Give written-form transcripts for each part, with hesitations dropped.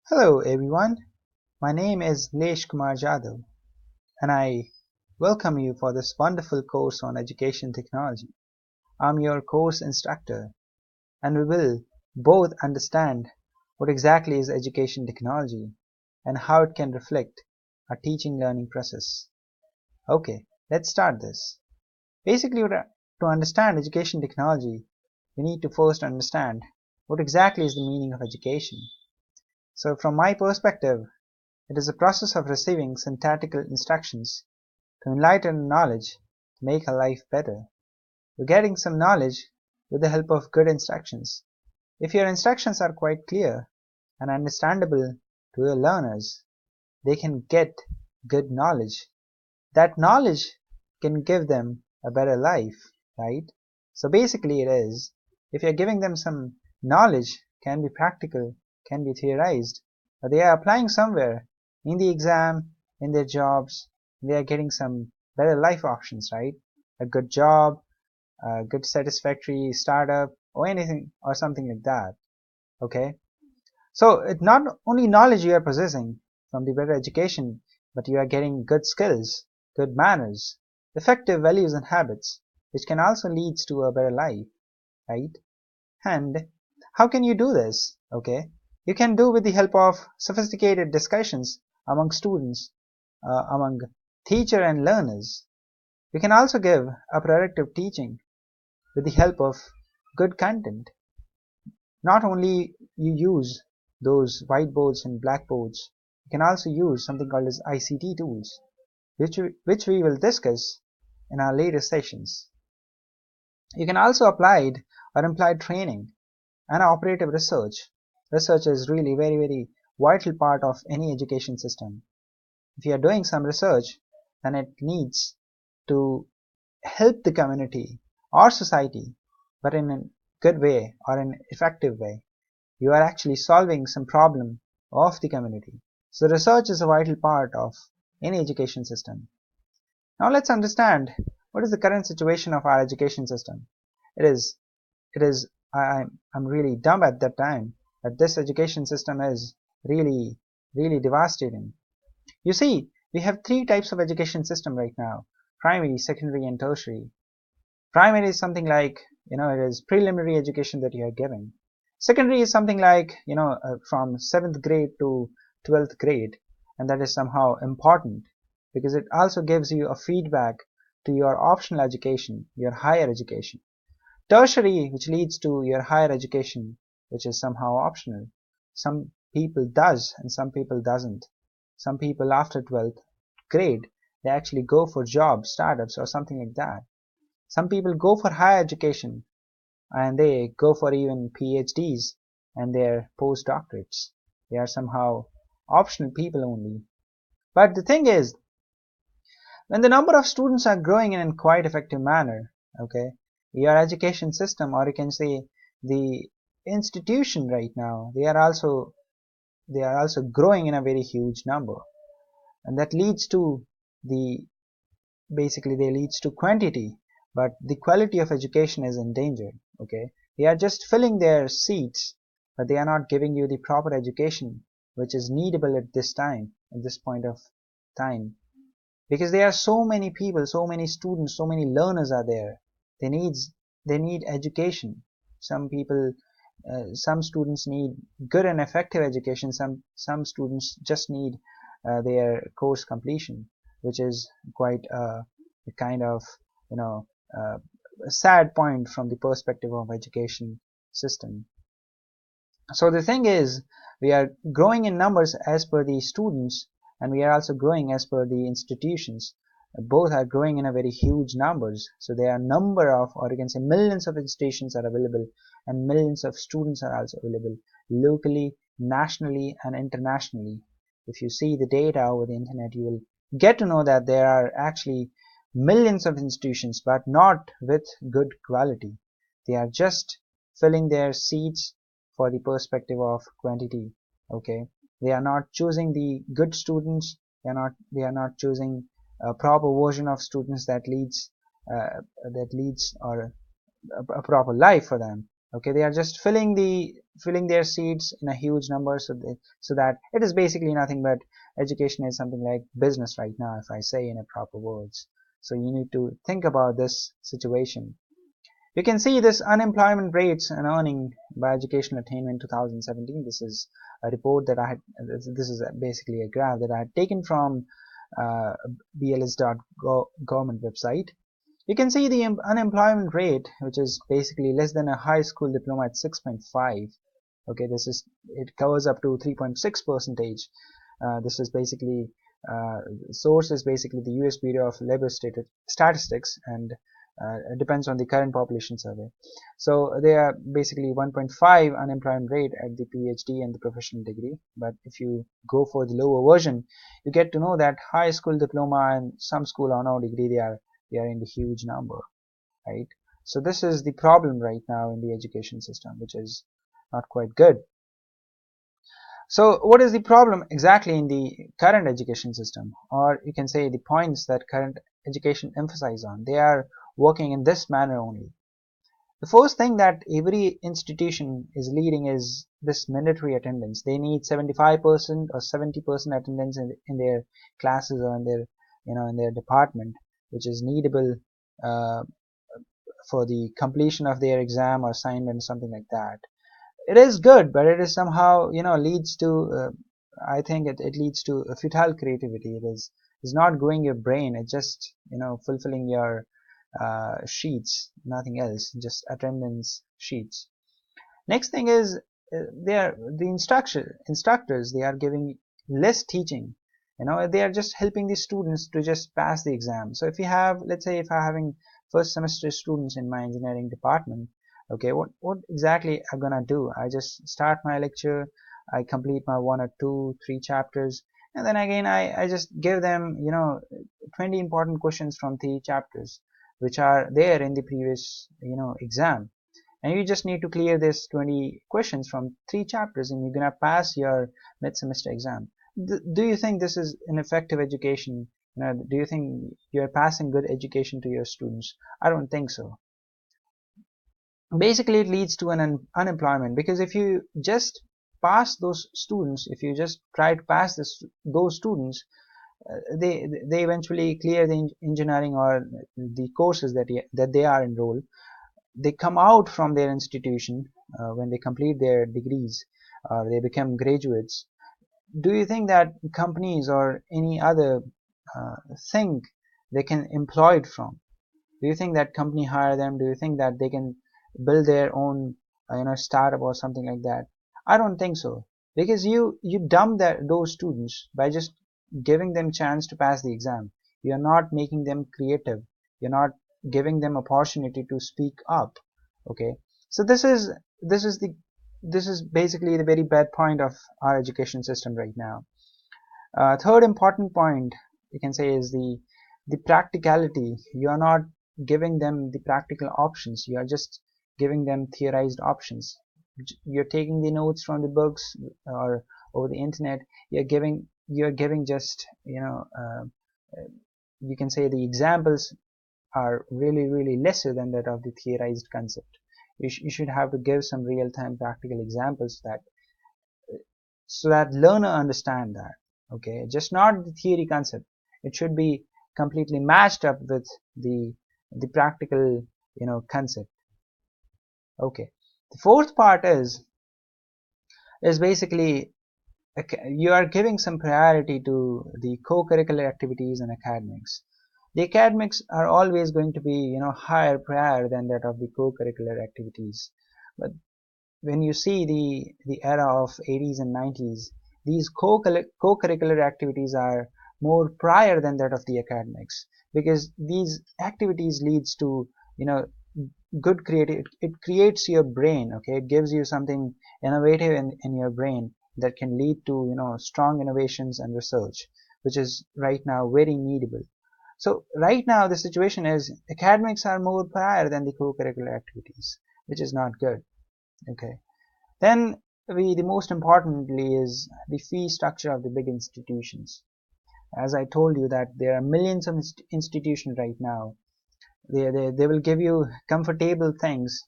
Hello everyone, my name is Lesh Kumar Jadhav and I welcome you for this wonderful course on education technology. I'm your course instructor and we will both understand what exactly is education technology and how it can reflect our teaching learning process. Okay, let's start this. Basically, to understand education technology, we need to first understand what exactly is the meaning of education. So from my perspective, it is a process of receiving syntactical instructions to enlighten knowledge to make a life better. You're getting some knowledge with the help of good instructions. If your instructions are quite clear and understandable to your learners, they can get good knowledge. That knowledge can give them a better life, right? So basically it is, if you're giving them some knowledge, can be practical, can be theorized, or they are applying somewhere in the exam, in their jobs, they are getting some better life options, right? A good job, a good satisfactory startup, or anything, or something like that, okay? So it's not only knowledge you are possessing from the better education, but you are getting good skills, good manners, effective values and habits, which can also lead to a better life, right? And how can you do this? Okay, you can do with the help of sophisticated discussions among students, among teacher and learners. You can also give a productive teaching with the help of good content. Not only you use those whiteboards and blackboards, you can also use something called as ICT tools, which we will discuss in our later sessions. You can also apply or implied training and operative research. Research is really very vital part of any education system. If you are doing some research, then it needs to help the community or society, but in a good way or an effective way. You are actually solving some problem of the community. So research is a vital part of any education system. Now let's understand what is the current situation of our education system. It is, it is, I'm really dumb at that time that this education system is really devastating. You see, we have three types of education system right now: primary, secondary, and tertiary. Primary is something like, it is preliminary education that you are giving. Secondary is something like, from 7th grade to 12th grade, and that is somehow important because it also gives you a feedback to your optional education, your higher education. Tertiary, which leads to your higher education, which is somehow optional. Some people does and some people doesn't. Some people after 12th grade, they actually go for jobs, startups, or something like that. Some people go for higher education and they go for even PhDs and their postdoctorates. They are somehow optional people only. But the thing is, when the number of students are growing in a quite effective manner, okay, your education system, or you can say the institution right now, they are also growing in a very huge number, and that leads to the basically they leads to quantity, but the quality of education is endangered. Okay, they are just filling their seats, but they are not giving you the proper education which is needable at this time, at this point of time, because there are so many people, so many students, so many learners are there. They need education. Some people, some students need good and effective education. Some students just need their course completion, which is quite a kind of, you know a sad point from the perspective of education system. So the thing is, we are growing in numbers as per the students, and we are also growing as per the institutions. Both are growing in a very huge numbers. So there are number of, or you can say millions of institutions are available, and millions of students are also available locally, nationally, and internationally. If you see the data over the internet, you will get to know that there are actually millions of institutions, but not with good quality. They are just filling their seats for the perspective of quantity. Okay, they are not choosing the good students. They are not choosing a proper version of students that leads or a proper life for them. Okay, they are just filling their seats in a huge number, so that it is basically nothing but education is something like business right now, if I say in a proper words. So you need to think about this situation. You can see this unemployment rates and earning by educational attainment 2017. This is a report that I had. This is basically a graph that I had taken from uh, bls.government website. You can see the unemployment rate, which is basically less than a high school diploma at 6.5. Okay, it covers up to 3.6 percentage. This is basically source is basically the US Bureau of Labor Statistics, and it depends on the current population survey. So they are basically 1.5 unemployment rate at the PhD and the professional degree. But if you go for the lower version, you get to know that high school diploma and some school honor degree, they are in the huge number, right? So this is the problem right now in the education system, which is not quite good. So what is the problem exactly in the current education system, or you can say the points that current education emphasize on? They are working in this manner only. The first thing that every institution is leading is this mandatory attendance. They need 75% or 70% attendance in their classes or in their in their department, which is needable uh, for the completion of their exam or assignment, something like that. It is good, but it is somehow leads to I think it leads to a futile creativity. It's not growing your brain. It's just fulfilling your sheets, nothing else, just attendance sheets. Next thing is the instructors, they are giving less teaching. They are just helping the students to just pass the exam. So if you have, let's say, if I'm having first semester students in my engineering department, okay, what exactly I'm gonna do? I just start my lecture, I complete my 1 or 2 3 chapters, and then again I just give them 20 important questions from 3 chapters which are there in the previous exam, and you just need to clear this 20 questions from 3 chapters, and you're gonna pass your mid-semester exam. Do you think this is an effective education? Do you think you're passing good education to your students? I don't think so. Basically, it leads to an unemployment, because if you just pass those students, if you just try to pass those students, they eventually clear the engineering or the courses that they are enrolled. They come out from their institution when they complete their degrees, they become graduates. Do you think that companies or any other thing they can employ it from? Do you think that company hire them? Do you think that they can build their own startup or something like that? I don't think so, because you dump those students by just giving them chance to pass the exam. You're not making them creative. You're not giving them opportunity to speak up. Okay, so this is basically the very bad point of our education system right now. Third important point you can say is the practicality. You are not giving them the practical options. You are just giving them theorized options. You're taking the notes from the books or over the internet. You're giving just you can say the examples are really lesser than that of the theorized concept. You should have to give some real-time practical examples that so that learner understand that. Okay, just not the theory concept. It should be completely matched up with the practical concept. Okay, the fourth part is basically you are giving some priority to the co-curricular activities and academics. The academics are always going to be higher prior than that of the co-curricular activities. But when you see the era of 80s and 90s, these co-curricular activities are more prior than that of the academics, because these activities leads to good creative. It creates your brain. Okay, it gives you something innovative in your brain that can lead to strong innovations and research, which is right now very needable. So right now the situation is academics are more prior than the co-curricular activities, which is not good. Okay, then the most importantly is the fee structure of the big institutions. As I told you that there are millions of institutions right now. They will give you comfortable things,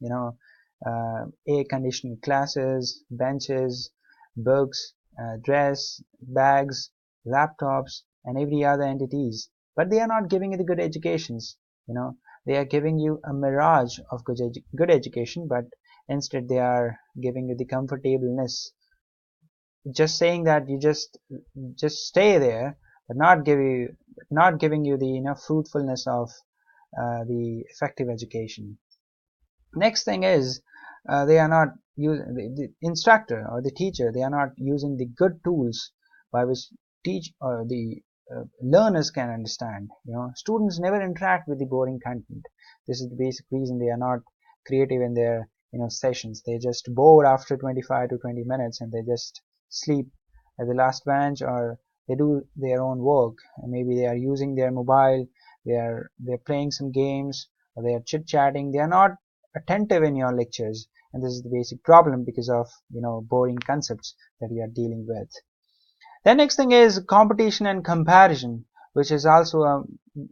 air-conditioned classes, benches, books, dress, bags, laptops, and every other entities. But they are not giving you the good educations. They are giving you a mirage of good education, but instead they are giving you the comfortableness, just saying that you just stay there, but not giving you the enough fruitfulness of the effective education. Next thing is, they are not using the instructor or the teacher, they are not using the good tools by which teach or the learners can understand. Students never interact with the boring content. This is the basic reason they are not creative in their sessions. They just bored after 25 to 20 minutes and they just sleep at the last bench, or they do their own work, and maybe they are using their mobile, they're playing some games, or they are chit chatting. They are not attentive in your lectures, and this is the basic problem because of boring concepts that we are dealing with. The next thing is competition and comparison, which is also a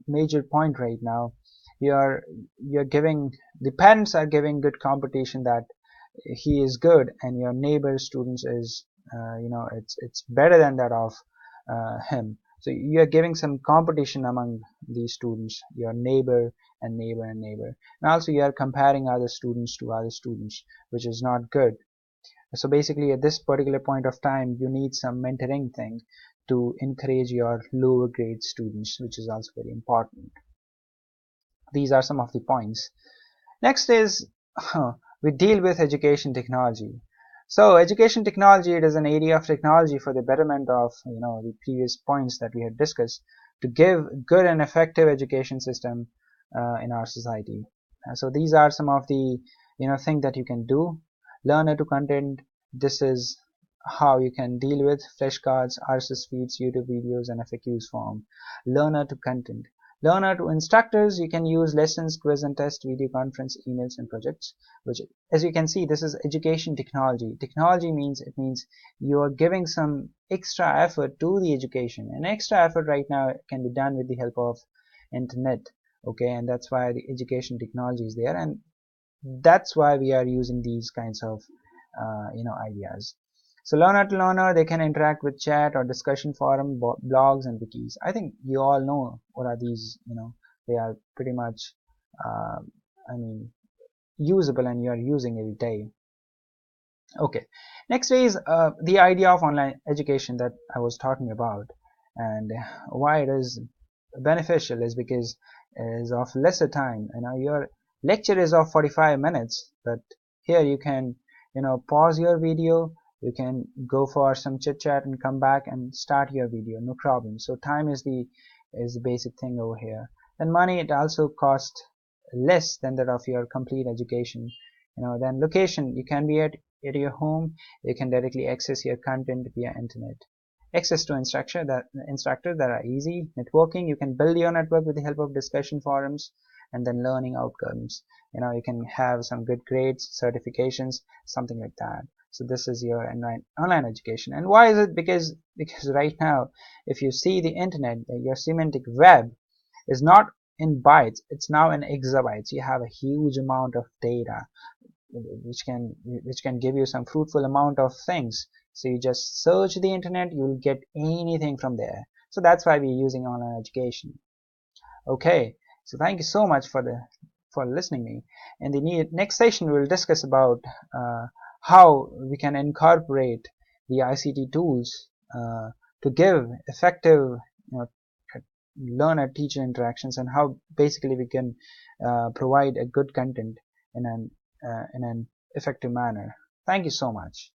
major point right now. You're giving, the parents are giving good competition that he is good and your neighbor students is it's better than that of him. So you are giving some competition among these students, your neighbor and neighbor and neighbor, and also you are comparing other students to other students, which is not good. So basically at this particular point of time you need some mentoring thing to encourage your lower grade students, which is also very important. These are some of the points. Next is we deal with education technology. So education technology, it is an area of technology for the betterment of the previous points that we had discussed, to give good and effective education system in our society. So these are some of the things that you can do. Learner to content, this is how you can deal with flashcards, RSS feeds, YouTube videos, and FAQs form. Learner to content. Learner to instructors, you can use lessons, quiz and test, video conference, emails, and projects, which, as you can see, this is education technology. Technology means, it means you are giving some extra effort to the education, and extra effort right now can be done with the help of internet. Okay, and that's why the education technology is there, and that's why we are using these kinds of ideas. So learner to learner, they can interact with chat or discussion forum, blogs, and wikis. I think you all know what are these. They are pretty much usable, and you are using every day. Okay, next is the idea of online education that I was talking about, and why it is beneficial is because it is of lesser time. Your lecture is of 45 minutes, but here you can pause your video, you can go for some chit chat and come back and start your video, no problem. So time is the basic thing over here. And money, it also costs less than that of your complete education. Then location, you can be at your home, you can directly access your content via internet. Access to instructors that are easy. Networking, you can build your network with the help of discussion forums. And then learning outcomes, you can have some good grades, certifications, something like that. So this is your online education. And why is it? Because right now, if you see the internet, your semantic web is not in bytes, it's now in exabytes. You have a huge amount of data which can give you some fruitful amount of things. So you just search the internet, you will get anything from there. So that's why we're using online education. Okay, so thank you so much for listening me. In the next session we will discuss about how we can incorporate the ICT tools to give effective learner teacher interactions, and how basically we can provide a good content in an effective manner. Thank you so much.